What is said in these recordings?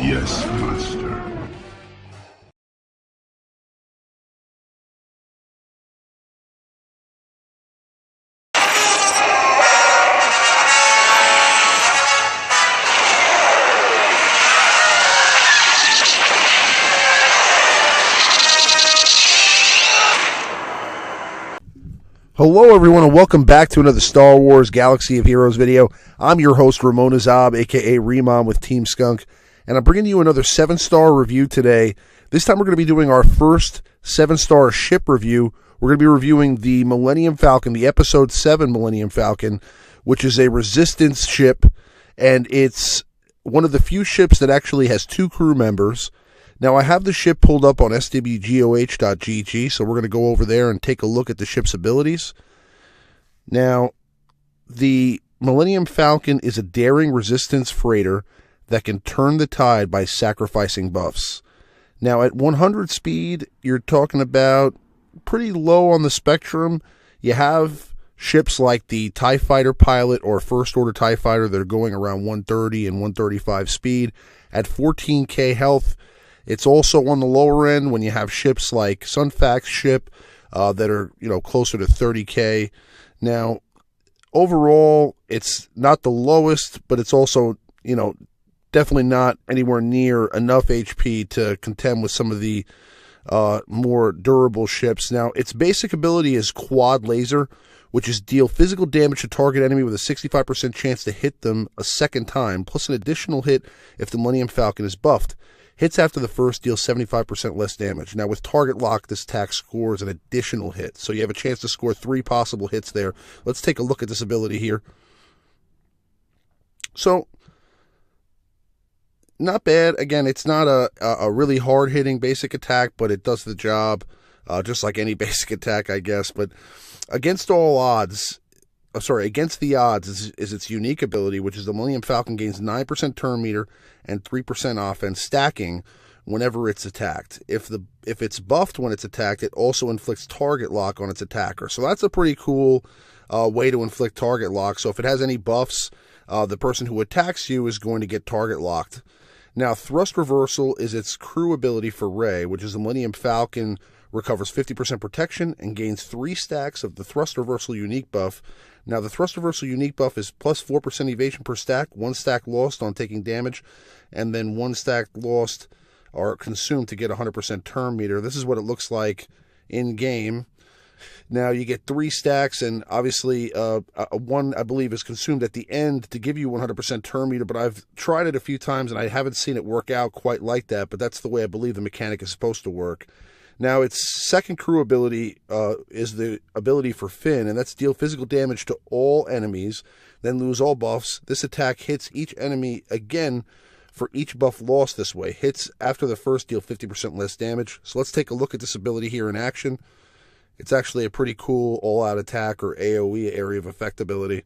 Yes, master. Hello everyone and welcome back to another Star Wars Galaxy of Heroes video. I'm your host Remon Azab, aka Remon with TeamSkunk, and I'm bringing you another 7-star review today. This time we're going to be doing our first 7-star ship review. We're going to be reviewing the Millennium Falcon, the Episode 7 Millennium Falcon, which is a Resistance ship, and it's one of the few ships that actually has 2 crew members. Now, I have the ship pulled up on swgoh.gg, so we're going to go over there and take a look at the ship's abilities. Now, the Millennium Falcon is a daring resistance freighter that can turn the tide by sacrificing buffs. Now, at 100 speed, you're talking about pretty low on the spectrum. You have ships like the TIE Fighter pilot or First Order TIE Fighter that are going around 130 and 135 speed. At 14k health, it's also on the lower end when you have ships like Sunfac's ship that are, closer to 30k. Now, overall, it's not the lowest, but it's also, definitely not anywhere near enough HP to contend with some of the more durable ships. Now, its basic ability is Quad Laser, which is deal physical damage to target enemy with a 65% chance to hit them a second time, plus an additional hit if the Millennium Falcon is buffed. Hits after the first deal 75% less damage. Now, with target lock, this attack scores an additional hit. So you have a chance to score 3 possible hits there. Let's take a look at this ability here. So, not bad. Again, it's not a really hard-hitting basic attack, but it does the job, just like any basic attack, I guess. But against all odds... against the odds is its unique ability, which is the Millennium Falcon gains 9% turn meter and 3% offense stacking whenever it's attacked. If it's buffed when it's attacked, it also inflicts target lock on its attacker. So that's a pretty cool way to inflict target lock. So if it has any buffs, the person who attacks you is going to get target locked. Now, Thrust Reversal is its crew ability for Rey, which is the Millennium Falcon recovers 50% protection and gains 3 stacks of the Thrust Reversal unique buff. Now, the Thrust Reversal unique buff is plus 4% evasion per stack, 1 stack lost on taking damage, and then 1 stack lost or consumed to get 100% turn meter. This is what it looks like in-game. Now, you get 3 stacks, and obviously one, I believe, is consumed at the end to give you 100% turn meter, but I've tried it a few times, and I haven't seen it work out quite like that, but that's the way I believe the mechanic is supposed to work. Now, its second crew ability is the ability for Finn, and that's deal physical damage to all enemies, then lose all buffs. This attack hits each enemy again for each buff lost this way. Hits after the first deal 50% less damage. So let's take a look at this ability here in action. It's actually a pretty cool all-out attack or AoE, area of effect ability.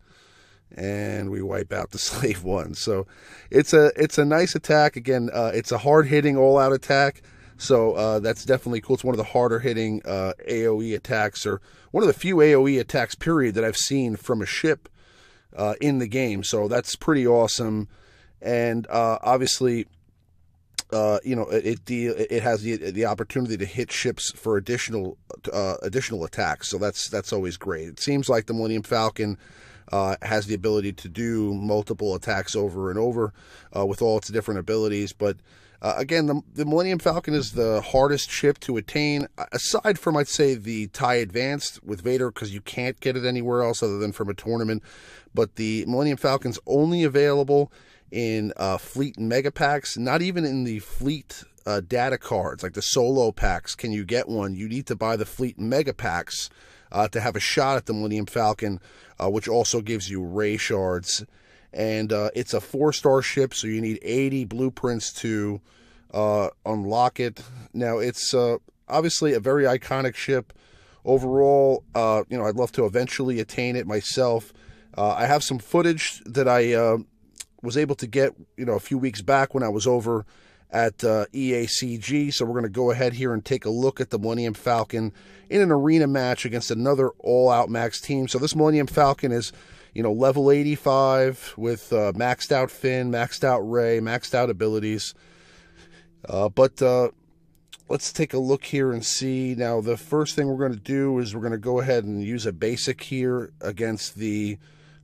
And we wipe out the Slave One. So it's a nice attack. Again, it's a hard-hitting all-out attack. So that's definitely cool. It's one of the harder hitting AoE attacks, or one of the few AoE attacks, period, that I've seen from a ship in the game. So that's pretty awesome. And obviously, it has the opportunity to hit ships for additional attacks. So that's always great. It seems like the Millennium Falcon has the ability to do multiple attacks over and over with all its different abilities, but again, the Millennium Falcon is the hardest ship to attain, aside from, I'd say, the TIE Advanced with Vader, because you can't get it anywhere else other than from a tournament. But the Millennium Falcon's only available in Fleet and Mega Packs, not even in the Fleet data cards, like the Solo Packs. Can you get one? You need to buy the Fleet and Mega Packs to have a shot at the Millennium Falcon, which also gives you Ray Shards. And it's a 4-star ship, so you need 80 blueprints to unlock it. Now, it's obviously a very iconic ship. Overall, I'd love to eventually attain it myself. I have some footage that I was able to get, a few weeks back when I was over at EACG. So we're going to go ahead here and take a look at the Millennium Falcon in an arena match against another all-out max team. So this Millennium Falcon is, level 85 with maxed out fin, maxed out ray, maxed out abilities. But let's take a look here and see. Now, the first thing we're going to do is we're going to go ahead and use a basic here against the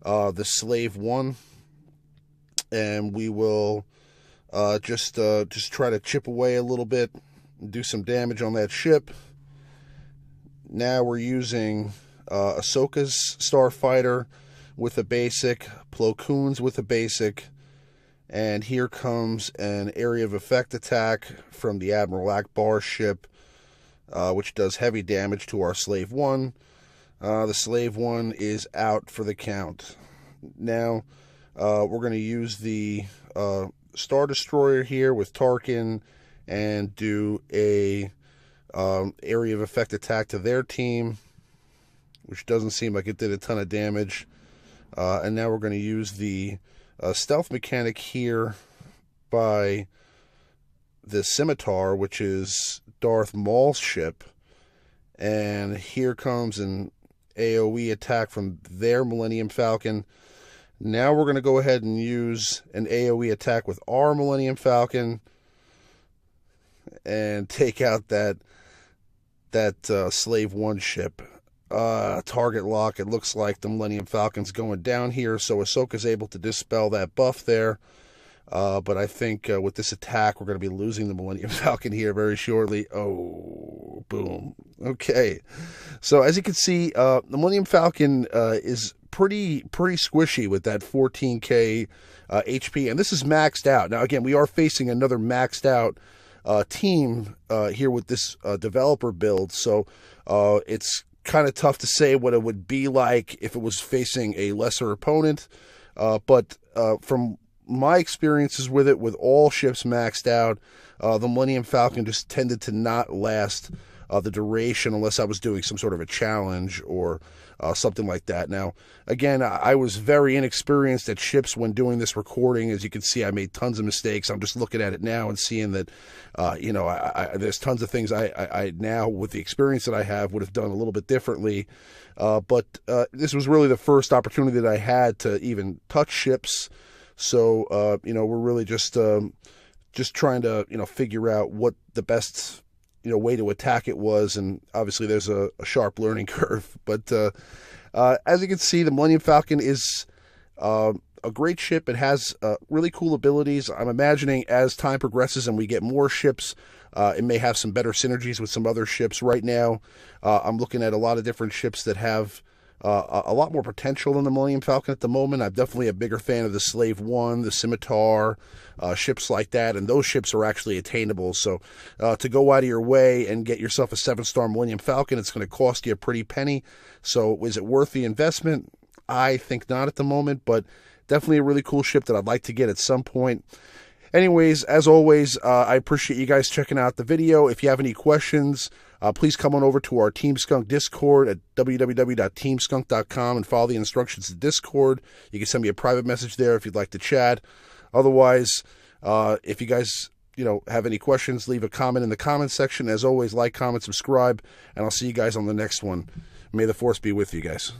Slave 1. And we will just try to chip away a little bit and do some damage on that ship. Now we're using Ahsoka's Starfighter with a basic, Plo Koon's with a basic, and here comes an area of effect attack from the Admiral Akbar's ship, which does heavy damage to our Slave 1. The Slave 1 is out for the count. Now, we're going to use the Star Destroyer here with Tarkin and do a area of effect attack to their team, which doesn't seem like it did a ton of damage. And now we're going to use the stealth mechanic here by the Scimitar, which is Darth Maul's ship. And here comes an AoE attack from their Millennium Falcon. Now we're going to go ahead and use an AoE attack with our Millennium Falcon and take out that Slave 1 ship. Target lock. It looks like the Millennium Falcon's going down here, so Ahsoka's able to dispel that buff there. But I think with this attack, we're going to be losing the Millennium Falcon here very shortly. Oh, boom. Okay. So as you can see, the Millennium Falcon is pretty squishy with that 14k HP, and this is maxed out. Now, again, we are facing another maxed out team here with this developer build, so it's kind of tough to say what it would be like if it was facing a lesser opponent. But from my experiences with it, with all ships maxed out, the Millennium Falcon just tended to not last the duration unless I was doing some sort of a challenge or something like that. Now, again, I was very inexperienced at ships when doing this recording. As you can see, I made tons of mistakes. I'm just looking at it now and seeing that, there's tons of things I now, with the experience that I have, would have done a little bit differently. But this was really the first opportunity that I had to even touch ships. So, we're really just trying to, figure out what the best way to attack it was, and obviously there's a sharp learning curve. But as you can see, the Millennium Falcon is a great ship. It has really cool abilities. I'm imagining as time progresses and we get more ships, it may have some better synergies with some other ships. Right now, I'm looking at a lot of different ships that have a lot more potential than the Millennium Falcon at the moment. I'm definitely a bigger fan of the Slave 1, the Scimitar, ships like that, and those ships are actually attainable. So to go out of your way and get yourself a 7-star Millennium Falcon, it's going to cost you a pretty penny. So is it worth the investment? I think not at the moment, but definitely a really cool ship that I'd like to get at some point. Anyways, as always, I appreciate you guys checking out the video. If you have any questions, please come on over to our TeamSkunk Discord at www.teamskunk.com and follow the instructions to Discord. You can send me a private message there if you'd like to chat. Otherwise, if you guys have any questions, leave a comment in the comments section. As always, like, comment, subscribe, and I'll see you guys on the next one. May the Force be with you guys.